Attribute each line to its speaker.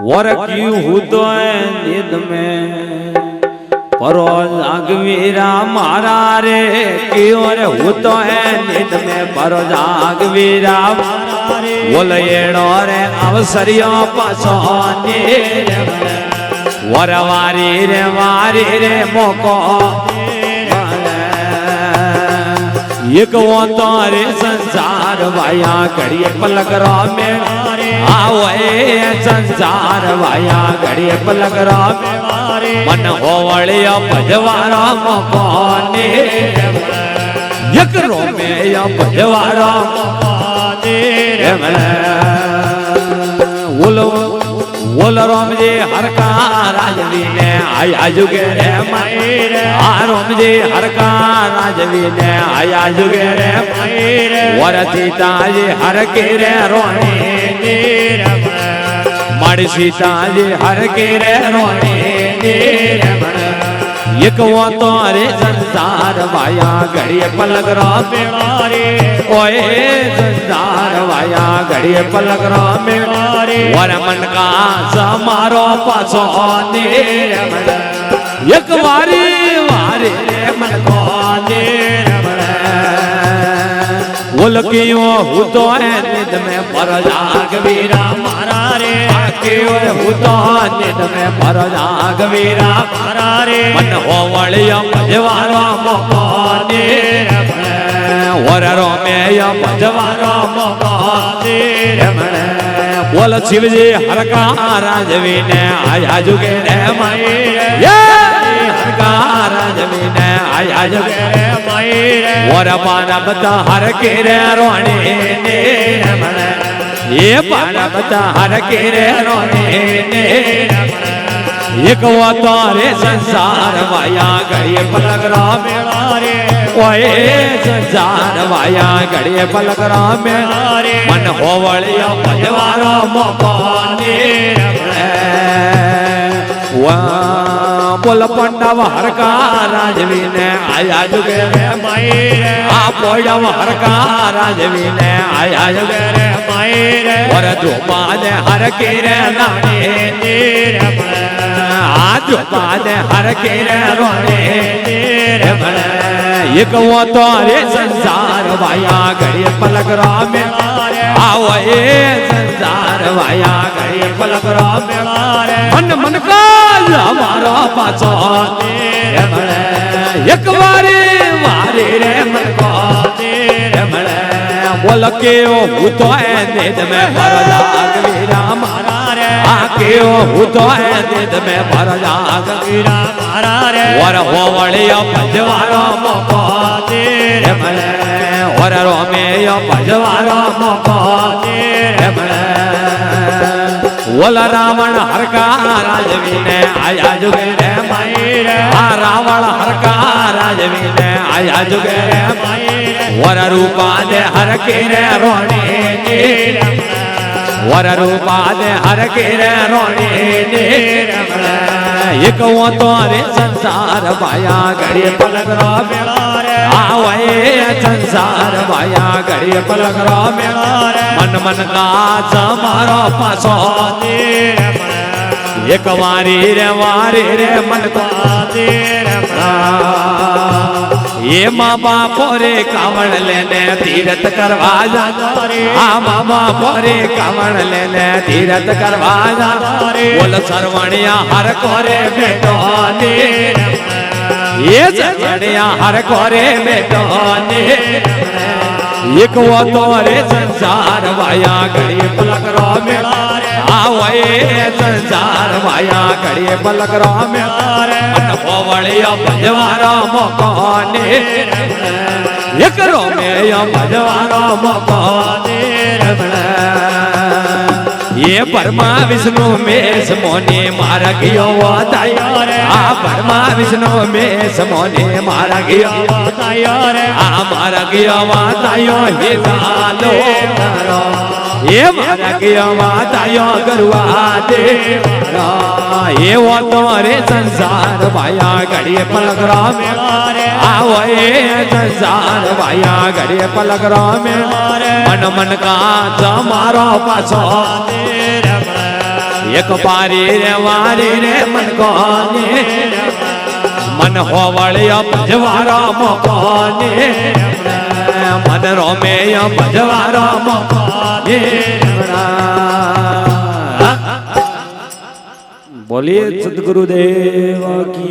Speaker 1: वर क्यों हुतो निद में परो जागवीरा मारा रे क्यों रे हुतो निद में परो जागवीरा मारा रे बोलेड़ो रे अवसरियो पाछो वरवारी रे मोको एक वो तारे संसार वाया घड़िए पलक रा में आओ संसार वाया घड़िए पलक रा में मन होवड़िया भजवारा मकाने एक रो में या भजवारा बोल राम जी हर का राजवी ने आया जुगे रे मायरे राम जी हर का राजवी ने आया जुगे रे मायरे वर सीता जी हर के रे रोने माड़ी सीता जी हर के रे रोने एक वो तोरे संसार वाया घड़िए पलक रा मेरे ओए संसार वाया घड़िए पलक रा मेरे वर मन का समारो पाछो नेरे एक वारी वारे मन को नेरे बोल क्यों हुतो निद में पर जागवीरा मारा रे क्यों हुतो निद में पर जागवीरा मारा रे मन होवड़िया भजवारो मोकाने वर रो में या भजवारो मोकाने बोल शिव जी हर का राजवी ने आया जुगे रे मायरे हर का राजवी ने आया जुगे रे मायरे वर मानवता हर के रे रोने ये मानवता हर के रे रोने एक वो तारे संसार वाया घड़िए पलक रा मेरा रे ओए संसार वाया घड़िए पलक रा मेरा रे मन होवड़िया भजवारो मोकाने बोल पंडव हर का राजवी ने आया जुगे रे मायरे पोडव हर का राजवी ने आया जुगे रे मायरे और धोपाद हर के रे नाने आज बाद हर के रे रोने एक वो तोरे संसार वाया घड़िए पलक रा में आओ संसार वाया घड़िए पलक रा में मन मन का हमारा पाछो एक वारे वारे रे मन को बोल के हुतो निद में पर जागवीरा मारा रे आके हुतो निद में पर जागवीरा मारा रे वर होवड़िया भजवारो मोकाने वर रो में या भजवारो मोकाने बोल रावण हर का राजवी ने आया जुगे रे मायरे रावण हर का राजवी ने आया जुगे रे मायरे वर रूपा दे हर के रे रोने वर रूपा दे हर के रे रोने एक वो तोरे संसार वाया घड़िए पलक रा मेरा रे आओए संसार वाया घड़िए पलक रा मेरा रे मन मन का समारो पाछो एक वारी रे मन को ये माँ बापो रे कावड़ लेने तीरथ करवा जा माँ बापो रे कावड़ लेने तीरथ करवा जा बोल सरवणिया हर कोरे बेटो ये सरवणिया हर कोरे बेटो एक वो तोरे संसार वाया घड़िए पलक रो मेरा आओ संसार वाया घड़िए पलक रो मेरा मन होवड़िया भजवारा मोकाने एक रो में या भजवारा मोकाने ये परमा विष्णु में समोने मारा गयो वाताया रे परमा विष्णु में समोने मारा गयो वाताया रे मारा गयो वातायो हे दालो ये मारा गयो वातायो गरुआ दे ये वो तोरे संसार वाया घड़िए पलक रा में आओ संसार वाया घड़िए पलक रा में मन मन का मारो पाछो એક પારી રે વારી રે મન કોને મન હોવળિયા ભજવારા મોકોને મન રોમેયા ભજવારા મોકોને બોલીએ સદગુરુદેવ કી